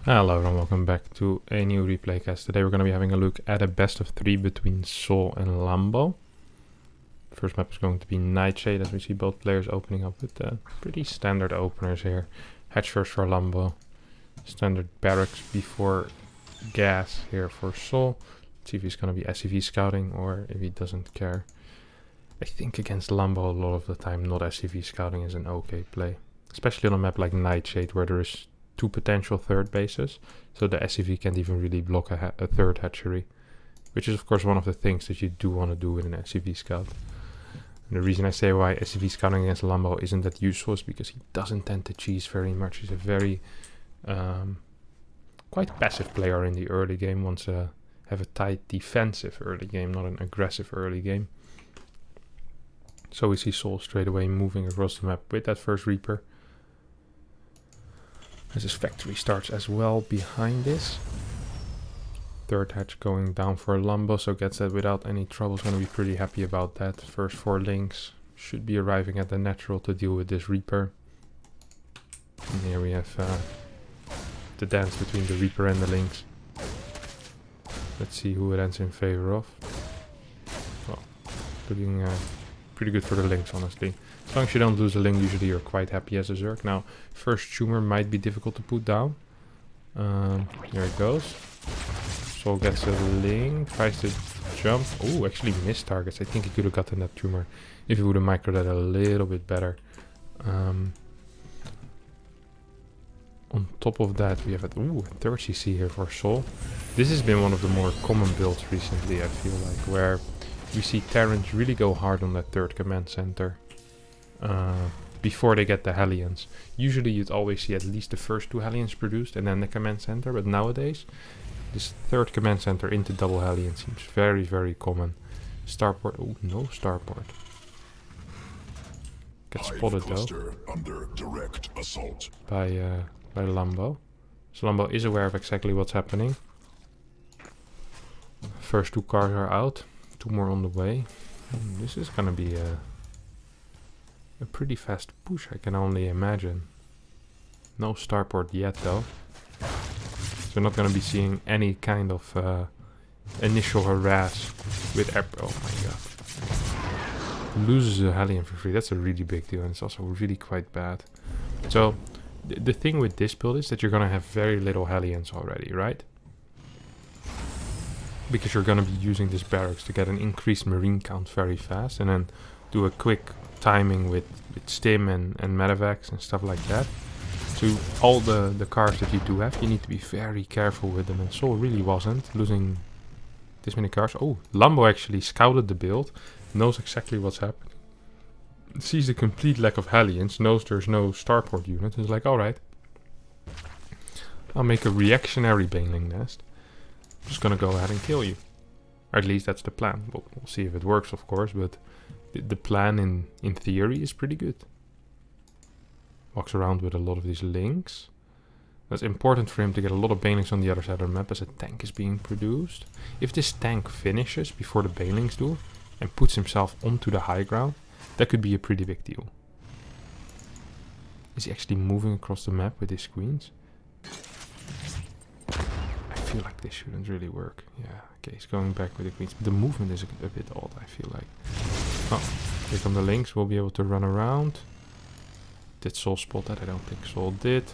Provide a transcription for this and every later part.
Hello and welcome back to a new replay cast. Today we're going to be having a look at a best of 3 between Sol and Lambo. First map is going to be Nightshade, as we see both players opening up with pretty standard openers here. Hatch first for Lambo, standard barracks before gas here for Sol. Let's see if he's going to be SCV scouting or if he doesn't care. I think against Lambo a lot of the time not SCV scouting is an okay play. Especially on a map like Nightshade where there is 2 potential third bases, so the SCV can't even really block a third hatchery, which is of course one of the things that you do want to do with an SCV scout. And the reason I say why SCV scouting against Lambo isn't that useful is because he doesn't tend to cheese very much. He's a very quite passive player in the early game, wants to have a tight defensive early game, not an aggressive early game. So we see Sol straight away moving across the map with that first Reaper. As his factory starts as well behind this. Third hatch going down for Lambo, so gets that without any trouble. Is going to be pretty happy about that. First 4 links should be arriving at the natural to deal with this Reaper. And here we have the dance between the Reaper and the links. Let's see who it ends in favor of. Well, looking pretty good for the links, honestly. As long as you don't lose a link, usually you're quite happy as a Zerg. Now, first tumor might be difficult to put down. Here it goes. Sol gets a link, tries to jump. Oh, actually missed targets. I think he could have gotten that tumor if he would have microed that a little bit better. On top of that, we have a third CC here for Sol. This has been one of the more common builds recently, I feel like, where we see Terrans really go hard on that third command center. Before they get the Hellions. Usually you'd always see at least the first 2 Hellions produced and then the command center, but nowadays this third command center into double Hellion seems very, very common. Starport, oh, no starport. Gets spotted though under direct assault by Lambo. So Lambo is aware of exactly what's happening. First 2 cars are out, 2 more on the way. This is gonna be a pretty fast push, I can only imagine. No starport yet though. So we're not going to be seeing any kind of initial harass with air. Oh my god. Loses a Hellion for free. That's a really big deal and it's also really quite bad. So the thing with this build is that you're going to have very little Hellions already, right? Because you're going to be using this barracks to get an increased marine count very fast and then do a quick timing with stim and medevacs and stuff like that. So all the cars that you do have, you need to be very careful with them, and Sol really wasn't losing this many cars. Oh, Lambo actually scouted the build, knows exactly what's happening, sees the complete lack of Hellions, knows there's no starport unit, and is like, alright, I'll make a reactionary baneling nest. I'm just gonna go ahead and kill you. Or at least that's the plan. We'll see if it works, of course, but the plan in theory is pretty good. Walks around with a lot of these links. That's important for him to get a lot of banelings on the other side of the map as a tank is being produced. If this tank finishes before the banelings do and puts himself onto the high ground, that could be a pretty big deal. Is he actually moving across the map with his queens? I feel like this shouldn't really work. Yeah, okay, he's going back with the queens. But the movement is a bit odd, I feel like. Oh, here come the links. We'll be able to run around. Did Sol spot that? I don't think Sol did.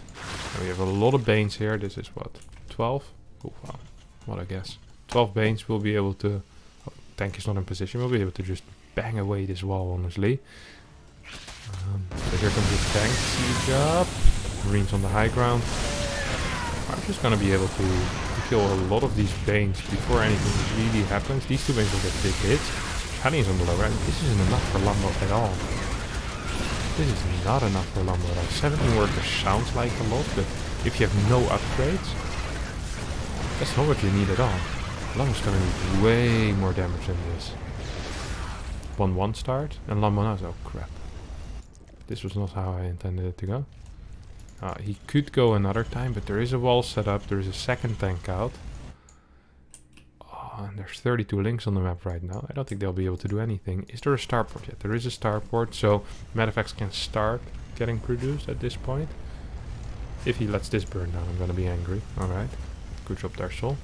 And we have a lot of Banes here. This is what? 12? Oh, wow. What a guess. 12 Banes will be able to... Oh, tank is not in position. We'll be able to just bang away this wall, honestly. So here comes the tank. Siege up. Marines on the high ground. I'm just going to be able to kill a lot of these Banes before anything really happens. These 2 Banes will get big hits. Hellions on the lower end. This isn't enough for Lambo at all. This is not enough for Lambo at all. 17 workers sounds like a lot, but if you have no upgrades, that's not what you need at all. Lambo's gonna need way more damage than this. 1-1 start, and Lambo knows, oh crap. This was not how I intended it to go. He could go another time, but there is a wall set up, there is a second tank out. And there's 32 links on the map right now. I don't think they'll be able to do anything. Is there a starport yet? There is a starport, so medevacs can start getting produced at this point. If he lets this burn down, I'm gonna be angry. Alright. Good job there, Sol.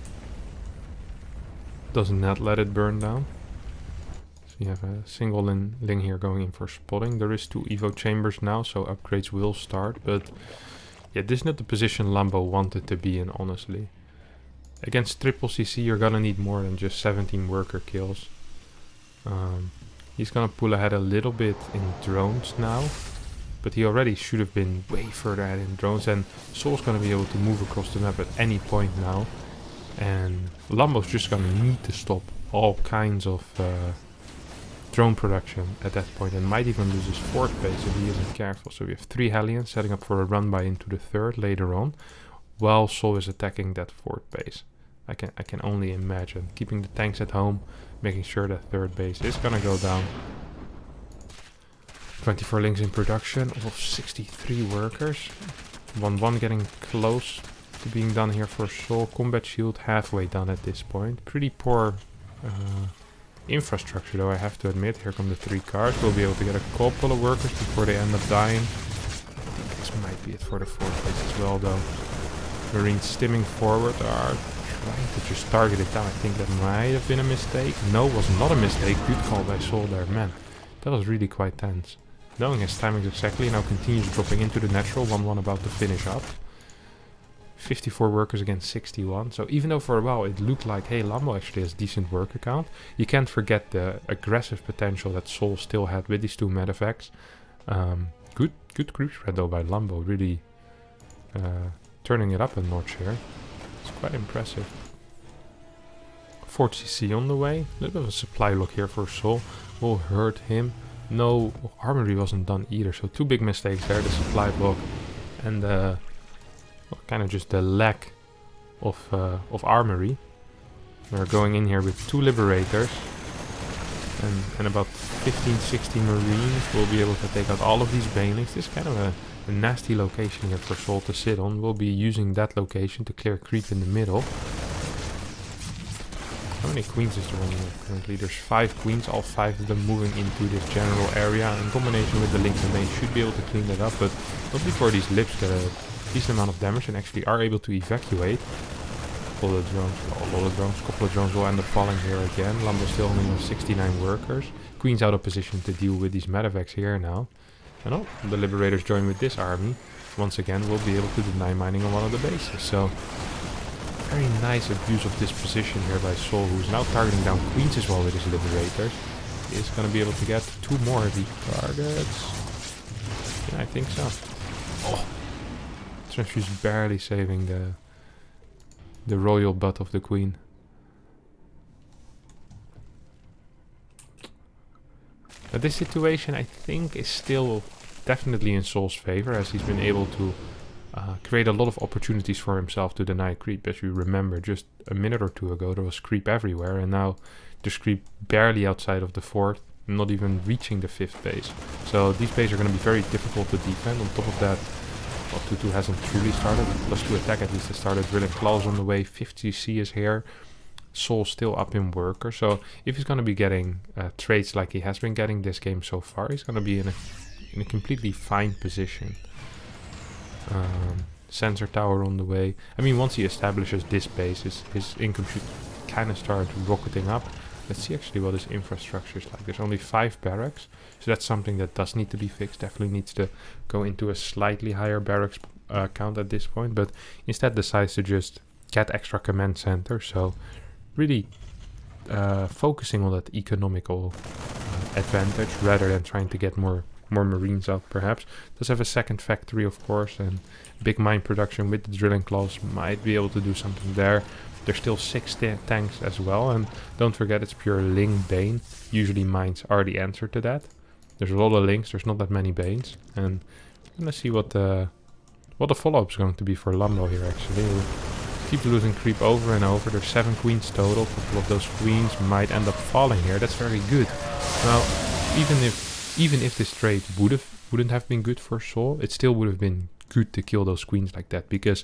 Doesn't not let it burn down. So you have a single Ling here going in for spotting. There is 2 Evo chambers now, so upgrades will start. But yeah, this is not the position Lambo wanted to be in, honestly. Against triple CC, you're gonna need more than just 17 worker kills. He's gonna pull ahead a little bit in drones now. But he already should have been way further ahead in drones. And Sol's gonna be able to move across the map at any point now. And Lambo's just gonna need to stop all kinds of drone production at that point. And might even lose his 4th base if he isn't careful. So we have 3 Hellions setting up for a run by into the 3rd later on. While Sol is attacking that 4th base. I can only imagine. Keeping the tanks at home. Making sure that 3rd base is gonna go down. 24 links in production of 63 workers. 1-1 getting close to being done here for Sol. Combat shield halfway done at this point. Pretty poor infrastructure though, I have to admit. Here come the 3 cars. We'll be able to get a couple of workers before they end up dying. This might be it for the 4th base as well though. Marines stimming forward are trying to just target it down. I think that might have been a mistake. No, it was not a mistake. Good call by Sol there. Man, that was really quite tense. Knowing his timings exactly, now continues dropping into the natural. 1-1 about to finish up. 54 workers against 61. So even though for a while it looked like, hey, Lambo actually has decent worker count, you can't forget the aggressive potential that Sol still had with these 2 medevacs. Good creep spread though by Lambo. Really turning it up a notch here. It's quite impressive. 4th CC on the way. A little bit of a supply lock here for Sol. Will hurt him. No armory wasn't done either. So 2 big mistakes there. The supply block and well, kind of just the lack of armory. We're going in here with 2 liberators. And about 15-16 marines. We'll be able to take out all of these banelings. This is kind of a nasty location here for Sol to sit on. We'll be using that location to clear creep in the middle. How many queens is there on here currently? There's 5 queens, all 5 of them moving into this general area. In combination with the link and main should be able to clean that up, but not before these lips get a decent amount of damage and actually are able to evacuate. A lot of drones, couple of drones will end up falling here again. Lambo still only has 69 workers. Queen's out of position to deal with these medevacs here now. And oh, the Liberators join with this army. Once again, we'll be able to deny mining on one of the bases. So, very nice abuse of this position here by Sol, who's now targeting down Queens as well with his Liberators. He is going to be able to get 2 more of these targets. Yeah, I think so. Oh! Treasury's barely saving the royal butt of the Queen. But this situation, I think, is still definitely in Sol's favor, as he's been able to create a lot of opportunities for himself to deny creep. As you remember, just a minute or 2 ago, there was creep everywhere, and now there's creep barely outside of the 4th, not even reaching the 5th base. So these bases are going to be very difficult to defend. On top of that, well, 2-2 hasn't truly started. +2 attack at least has started. Drilling claws on the way. 50C is here. Sol still up in worker. So if he's going to be getting trades like he has been getting this game so far, he's going to be in a completely fine position. Sensor tower on the way. I mean, once he establishes this base, his income should kind of start rocketing up. Let's see actually what his infrastructure is like. There's only 5 barracks, so that's something that does need to be fixed. Definitely needs to go into a slightly higher barracks count at this point, but instead decides to just get extra command center. So really focusing on that economical advantage rather than trying to get more marines out, perhaps. Does have a second factory, of course, and big mine production with the drilling claws might be able to do something there. There's still 6 tanks as well, and don't forget it's pure Ling Bane. Usually mines are the answer to that. There's a lot of Lings, there's not that many Banes, and I'm gonna see what the follow-up is going to be for Lambo here. Actually, we'll keep losing creep over and over. There's 7 queens total. A couple of those queens might end up falling here. That's very good. Now, even if this trade wouldn't have been good for Sol, it still would have been good to kill those queens like that, because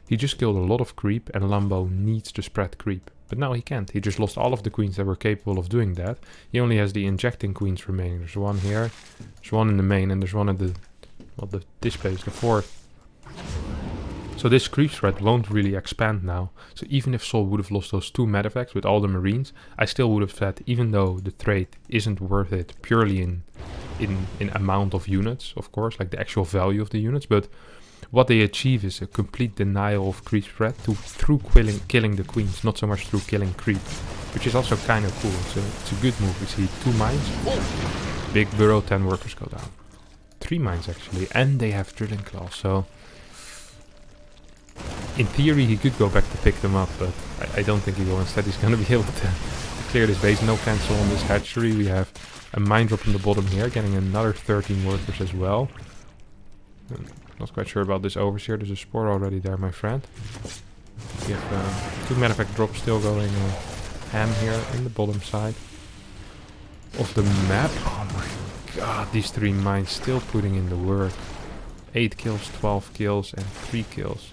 he just killed a lot of creep and Lambo needs to spread creep. But now he can't. He just lost all of the queens that were capable of doing that. He only has the injecting queens remaining. There's 1 here, there's 1 in the main, and there's 1 at this base, the 4th. So this creep threat won't really expand now. So even if Sol would have lost those 2 medevacts with all the Marines, I still would have said, even though the trade isn't worth it purely in amount of units, of course, like the actual value of the units, but what they achieve is a complete denial of creep threat through killing the queens, not so much through killing creep, which is also kind of cool. So it's a good move. We see 2 mines, big burrow, 10 workers go down. 3 mines actually, and they have drilling claws, so in theory he could go back to pick them up, but I don't think he will. Instead he's going to be able to clear this base. No cancel on this hatchery. We have a mine drop on the bottom here, getting another 13 workers as well. Not quite sure about this overseer. There's a spore already there, my friend. We have 2 medevac drops still going ham here in the bottom side of the map. Oh my god, these 3 mines still putting in the work. 8 kills, 12 kills and 3 kills.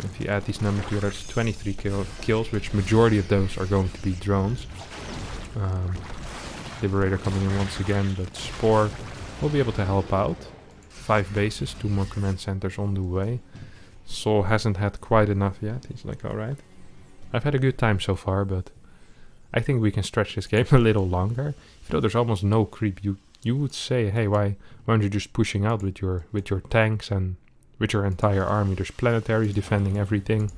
And if you add these numbers together, it's 23 kills, which majority of those are going to be drones. Liberator coming in once again, but Spore will be able to help out. 5 bases, 2 more command centers on the way. Sol hasn't had quite enough yet. He's like, alright. I've had a good time so far, but I think we can stretch this game a little longer. Even though there's almost no creep, you would say, hey, why aren't you just pushing out with your tanks and with your entire army? There's planetaries defending everything.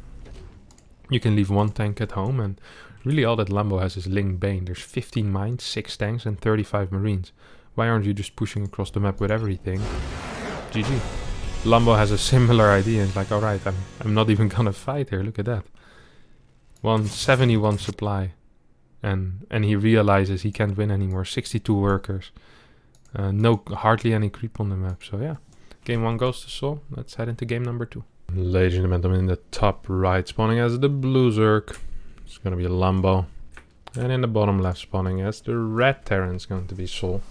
You can leave 1 tank at home, and really all that Lambo has is Ling Bane. There's 15 mines, 6 tanks and 35 marines. Why aren't you just pushing across the map with everything? GG. Lambo has a similar idea. It's like, alright, I'm not even gonna fight here. Look at that. 171 supply. And he realizes he can't win anymore. 62 workers. Hardly any creep on the map. So yeah. Game 1 goes to Sol. Let's head into game number 2. Ladies and gentlemen, in the top right spawning as the blue Zerg. It's gonna be a Lambo. And in the bottom left spawning as the red Terran is going to be Sol.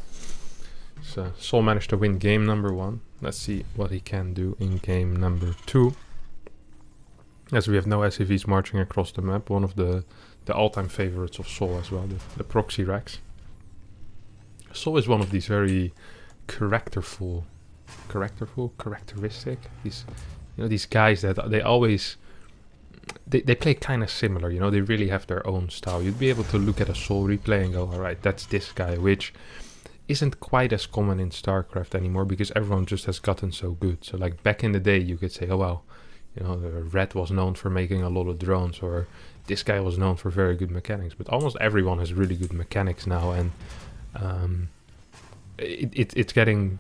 So Sol managed to win game number 1. Let's see what he can do in game number 2. As we have no SCVs marching across the map. One of the all-time favorites of Sol as well, the proxy racks. Sol is one of these very characteristic. These guys that they always they play kind of similar. They really have their own style. You'd be able to look at a Sol replay and go, all right, that's this guy, which isn't quite as common in StarCraft anymore because everyone just has gotten so good. So like back in the day, you could say, oh well, the Red was known for making a lot of drones, or this guy was known for very good mechanics. But almost everyone has really good mechanics now, and it's getting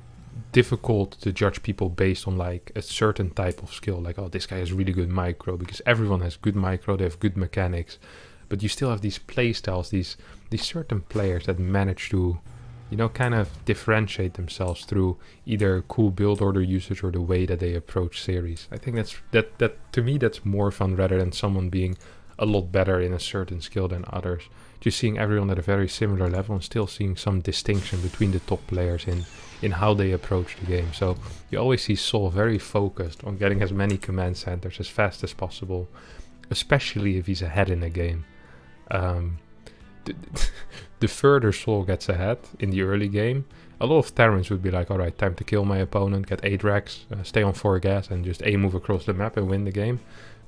difficult to judge people based on like a certain type of skill. Like, oh, this guy has really good micro, because everyone has good micro, they have good mechanics. But you still have these play styles, these certain players that manage to kind of differentiate themselves through either cool build order usage or the way that they approach series. I think that to me that's more fun rather than someone being a lot better in a certain skill than others. Just seeing everyone at a very similar level and still seeing some distinction between the top players in how they approach the game. So you always see Sol very focused on getting as many command centers as fast as possible, especially if he's ahead in a game. The further Sol gets ahead in the early game, a lot of Terrans would be like, alright, time to kill my opponent, get 8 racks, stay on 4 gas and just move across the map and win the game.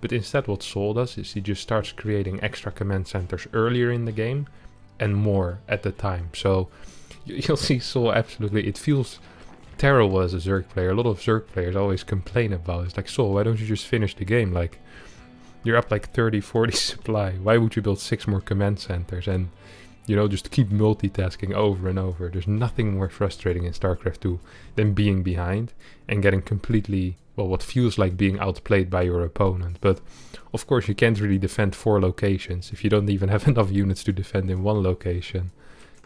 But instead what Sol does is he just starts creating extra command centers earlier in the game and more at the time. So you'll see Sol absolutely, it feels terrible as a Zerg player. A lot of Zerg players always complain about it. It's like, Sol, why don't you just finish the game? Like, you're up like 30, 40 supply. Why would you build 6 more command centers and, just keep multitasking over and over? There's nothing more frustrating in StarCraft 2 than being behind and getting completely, what feels like being outplayed by your opponent. But of course you can't really defend 4 locations if you don't even have enough units to defend in 1 location.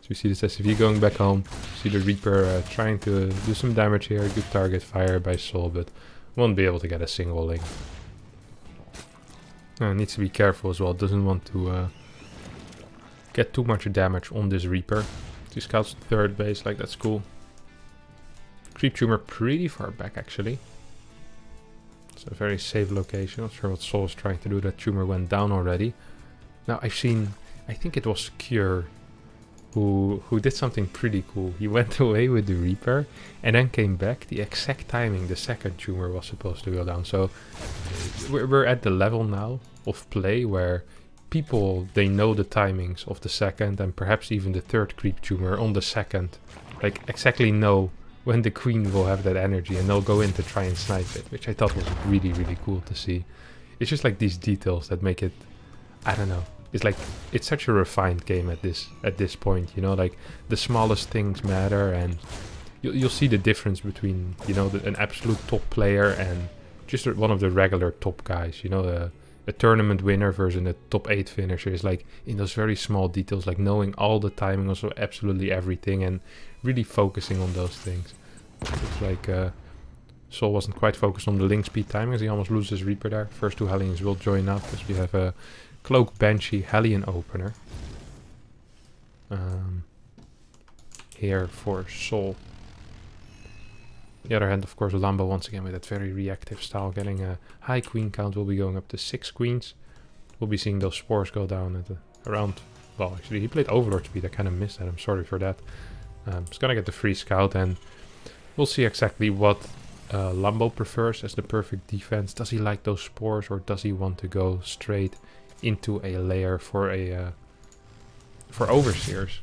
So we see this SCV going back home. See the Reaper trying to do some damage here. Good target fire by Sol, but won't be able to get a single link. Needs to be careful as well. Doesn't want to get too much damage on this Reaper. 2 scouts 3rd base, like that's cool. Creep tumor pretty far back actually. It's a very safe location. Not sure what Sol is trying to do. That tumor went down already. Now I've seen, I think it was Cure who did something pretty cool. He went away with the Reaper and then came back the exact timing the second tumor was supposed to go down. So we're at the level now of play where people, they know the timings of the second and perhaps even the third creep tumor on the second. Like exactly know when the queen will have that energy and they'll go in to try and snipe it, which I thought was really, really cool to see. It's just like these details that make it, I don't know. It's like, it's such a refined game at this point, you know, like the smallest things matter, and you'll see the difference between, you know, an absolute top player and just one of the regular top guys, you know, a tournament winner versus a top 8 finisher is like in those very small details, like knowing all the timing, also absolutely everything, and really focusing on those things. It's like Sol wasn't quite focused on the link speed timing as he almost loses Reaper there. First two Hellions will join up as we have a Cloak Banshee Hellion opener here for Sol. On the other hand, of course, Lambo once again with that very reactive style, getting a high queen count. Will be going up to 6 queens. We'll be seeing those spores go down at around, well, actually he played Overlord speed. I kind of missed that. I'm sorry for that. He's gonna get the free scout, and we'll see exactly what Lambo prefers as the perfect defense. Does he like those spores, or does he want to go straight into a layer for overseers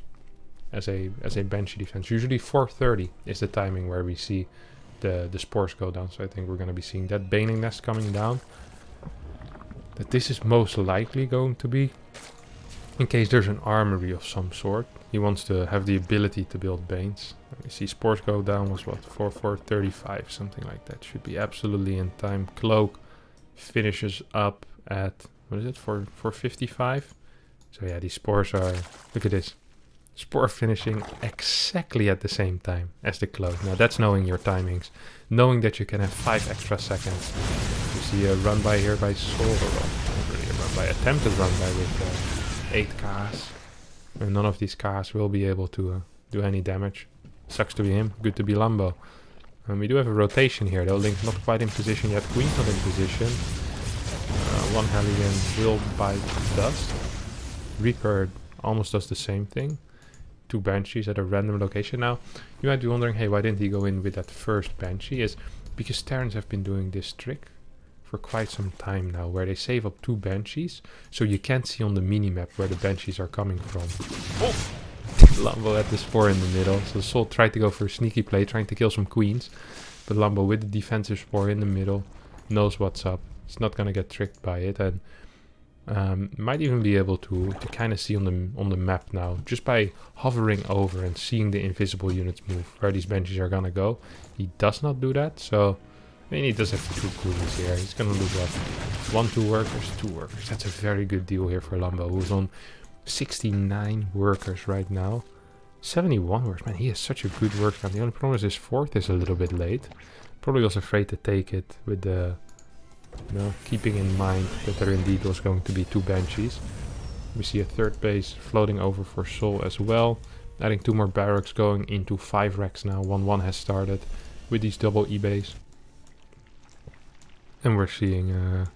as a Banshee defense? Usually 4:30 is the timing where we see the spores go down. So I think we're going to be seeing that Baneling Nest coming down. That this is most likely going to be in case there's an armory of some sort. He wants to have the ability to build Banes. We see spores go down was what, 4:35, something like that. Should be absolutely in time. Cloak finishes up at, what is it, 4:55? So yeah, these spores are, look at this. Spore finishing exactly at the same time as the Cloak. Now that's knowing your timings. Knowing that you can have 5 extra seconds. You see a run by here by Sol, or not really a run by, attempted run by with 8 Ks. And none of these Ks will be able to do any damage. Sucks to be him, good to be Lambo. And we do have a rotation here though. Link not quite in position yet, Queen's not in position. One Hellion will bite dust. Reaper almost does the same thing. 2 Banshees at a random location. Now, you might be wondering, hey, why didn't he go in with that first Banshee? Is because Terrans have been doing this trick for quite some time now, where they save up 2 Banshees, so you can't see on the minimap where the Banshees are coming from. Oh! Lambo had the spore in the middle, so Sol tried to go for a sneaky play, trying to kill some queens, but Lambo with the defensive spore in the middle knows what's up. He's not gonna get tricked by it, and might even be able to kind of see on the map now, just by hovering over and seeing the invisible units move, where these Banshees are gonna go. He does not do that, so I mean, he does have 2 queens here. He's gonna lose what? 1, 2 workers, 2 workers. That's a very good deal here for Lambo, who's on 69 workers right now. 71 workers, man, he has such a good work count. The only problem is his 4th is a little bit late. Probably was afraid to take it with the, you know, keeping in mind that there indeed was going to be 2 Banshees. We see a 3rd base floating over for Sol as well. Adding 2 more barracks, going into 5 racks now. 1-1 has started with these double E-bays. And we're seeing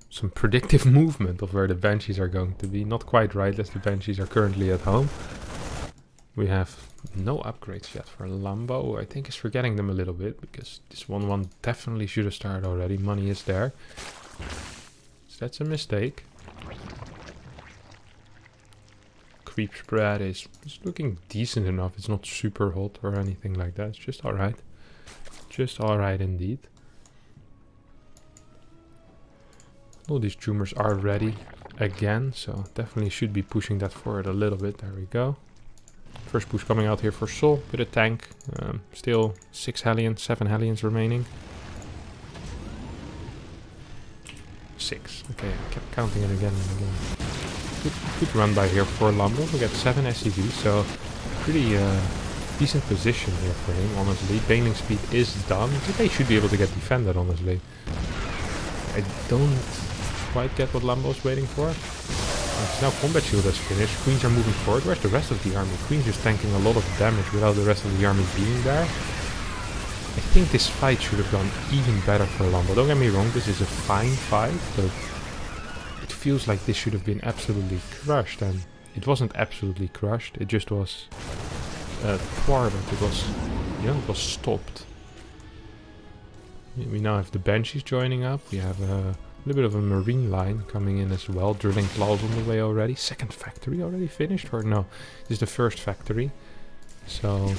some predictive movement of where the Banshees are going to be. Not quite right, as the Banshees are currently at home. We have no upgrades yet for Lambo. I think he's forgetting them a little bit, because this 1-1 definitely should have started already. Money is there. So that's a mistake. Creep spread is looking decent enough. It's not super hot or anything like that. It's just alright. Just alright indeed. All these tumors are ready again, so definitely should be pushing that forward a little bit. There we go. First push coming out here for Sol with a tank. Still 6 Hellions, 7 Hellions remaining. 6. Okay, I kept counting it again and again. Good run by here for Lambo. We got 7 SCVs, so pretty decent position here for him, honestly. Baneling speed is done. They should be able to get defended, honestly. I don't quite get what Lambo's waiting for. Now combat shield has finished. Queens are moving forward. Where's the rest of the army? Queens just tanking a lot of damage without the rest of the army being there. I think this fight should have gone even better for Lambo. Don't get me wrong, this is a fine fight, but it feels like this should have been absolutely crushed. And It wasn't absolutely crushed. It just was thwarted. It was, you know, it was stopped. We now have the Banshees joining up. We have a little bit of a marine line coming in as well. Drilling claws on the way already. Second factory already finished? Or no, this is the first factory. So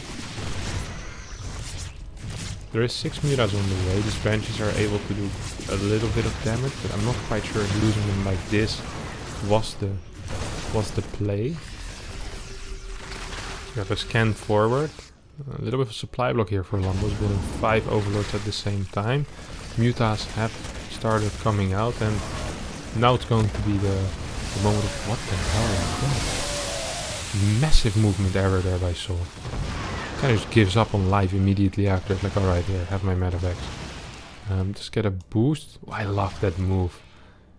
there is 6 Muras on the way. These Banshees are able to do a little bit of damage, but I'm not quite sure if losing them like this was the play. We have a scan forward. A little bit of a supply block here for Lambo's, building 5 overlords at the same time. Mutas have started coming out, and now it's going to be the moment of what the hell is that? Massive movement error there by Sol. Kind of just gives up on life immediately after. It's like, alright, here, have my medevacs. Just get a boost. Oh, I love that move.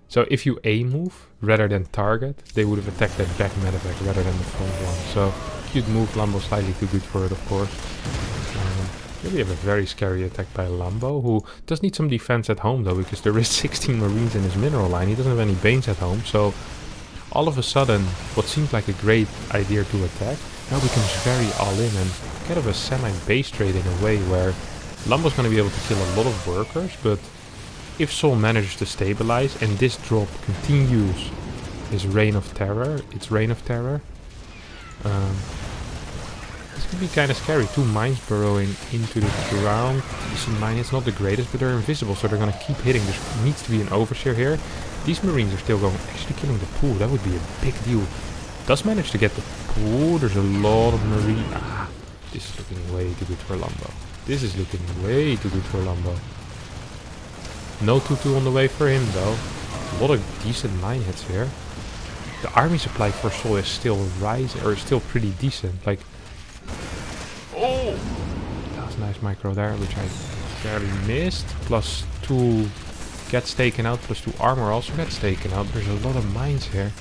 So if you A move rather than target, they would have attacked that back medevac rather than the front one. So cute move. Lambo slightly too good for it, of course. Here we have a very scary attack by Lambo, who does need some defense at home though, because there is 16 marines in his mineral line. He doesn't have any Banes at home, so all of a sudden what seemed like a great idea to attack now becomes very all-in and kind of a semi-base trade in a way where Lambo's going to be able to kill a lot of workers, but if Sol manages to stabilize and this drop continues his reign of terror, this could be kind of scary. 2 mines burrowing into the ground. Decent mine, it's not the greatest, but they're invisible, so they're going to keep hitting. There needs to be an overseer here. These marines are still going, actually killing the pool. That would be a big deal. Does manage to get the pool. There's a lot of marine. Ah, this is looking way too good for Lambo. This is looking way too good for Lambo. No 2-2 on the way for him though. A lot of decent mine hits here. The army supply for Sol is still rising, or still pretty decent. Like, oh, that was a nice micro there, which I barely missed. +2 gets taken out, +2 armor also gets taken out. There's a lot of mines here.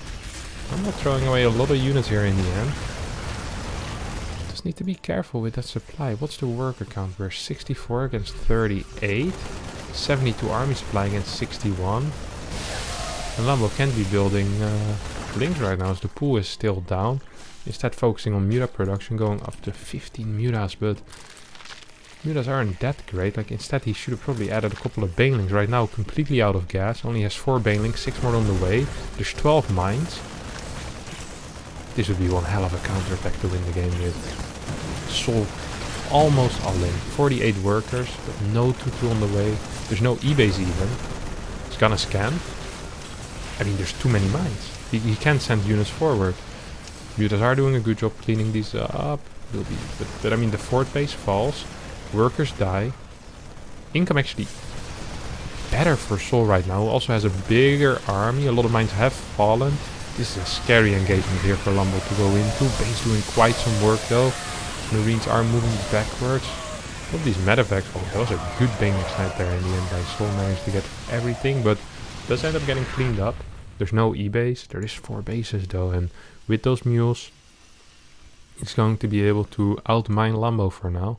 I'm not throwing away a lot of units here in the end. Just need to be careful with that supply. What's the worker count? We're 64 against 38. 72 army supply against 61. And Lambo can't be building links right now as the pool is still down. Instead focusing on Muta production, going up to 15 Mutas, but Mutas aren't that great. Like, instead he should have probably added a couple of Banelings. Right now completely out of gas, only has 4 Banelings, 6 more on the way. There's 12 mines. This would be one hell of a counterattack to win the game with. Sol almost all in. 48 workers, but no 2-2 on the way. There's no E-base even. He's gonna scan. I mean, there's too many mines. He can't send units forward. Mutas are doing a good job cleaning these up. But I mean, the fort base falls. Workers die. Income actually better for Sol right now. Also has a bigger army. A lot of mines have fallen. This is a scary engagement here for Lambo to go into. Base doing quite some work though. Marines are moving backwards. All these medevacs. Oh, that was a good Bane snipe there in the end by Sol. Managed to get everything, but does end up getting cleaned up. There's no E-base. There is 4 bases though, and with those mules, it's going to be able to outmine Lambo for now.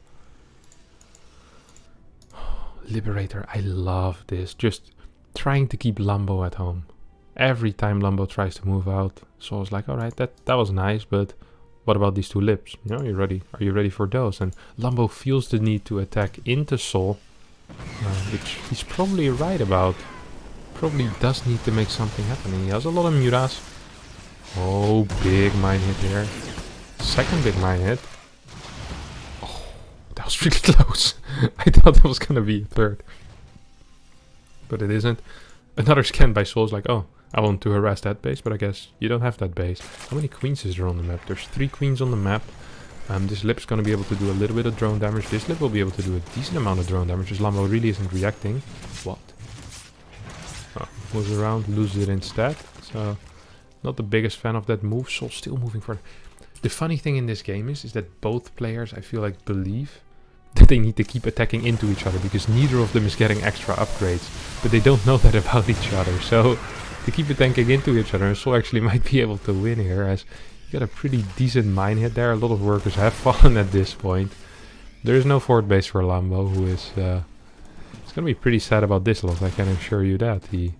Liberator, I love this. Just trying to keep Lambo at home. Every time Lambo tries to move out, Sol's like, alright, that was nice, but what about these 2 lips? You know, you ready? Are you ready for those? And Lambo feels the need to attack into Sol, which he's probably right about. Probably does need to make something happen. And he has a lot of Mutas. Oh, big mine hit here. Second big mine hit. Oh, that was really close. I thought that was gonna be a third, but it isn't. Another scan by Sol's like, oh, I want to harass that base, but I guess you don't have that base. How many queens is there on the map? There's 3 queens on the map. This lip's gonna be able to do a little bit of drone damage. This lip will be able to do a decent amount of drone damage. This Lambo really isn't reacting. What? Oh, moves around, loses it instead. So, not the biggest fan of that move. Sol's still moving forward. The funny thing in this game is that both players, I feel like, believe that they need to keep attacking into each other because neither of them is getting extra upgrades. But they don't know that about each other. So, to keep attacking into each other, Sol actually might be able to win here, as you got a pretty decent mine hit there. A lot of workers have fallen at this point. There is no fort base for Lambo, who is it's gonna be pretty sad about this loss, I can assure you that. He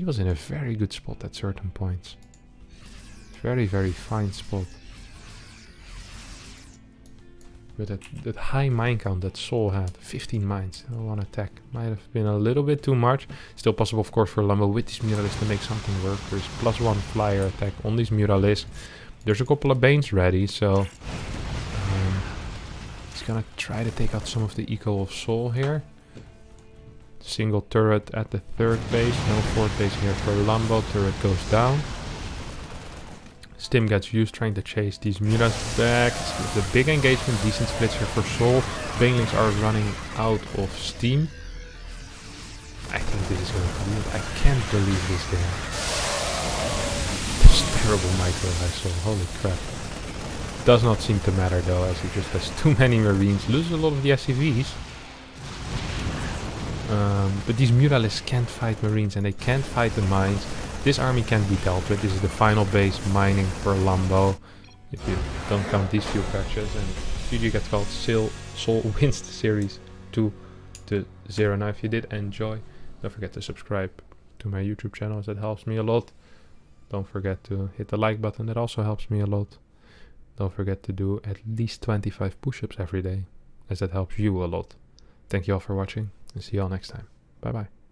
was in a very good spot at certain points. Very, very fine spot. But that high mine count that Sol had, 15 mines, one attack, might have been a little bit too much. Still possible, of course, for Lambo with these Muralisks to make something work. There's +1 flyer attack on these Muralisks. There's a couple of Banes ready, so he's gonna try to take out some of the eco of Sol here. Single turret at the 3rd base, no 4th base here for Lambo. Turret goes down. Stim gets used trying to chase these Muras back. It's a big engagement, decent splits here for Sol. Banelings are running out of steam. I think this is going to be it. I can't believe this game. This terrible micro I saw, holy crap. Does not seem to matter though, as he just has too many Marines. Loses a lot of the SCVs. But these Muralisks can't fight Marines and they can't fight the mines. This army can't be dealt with. This is the final base mining for Lambo. If you don't count these few patches. And GG gets called. Sol wins the series 2-0. Now if you did enjoy, don't forget to subscribe to my YouTube channel, as that helps me a lot. Don't forget to hit the like button, that also helps me a lot. Don't forget to do at least 25 push-ups every day, as that helps you a lot. Thank you all for watching and see you all next time. Bye bye.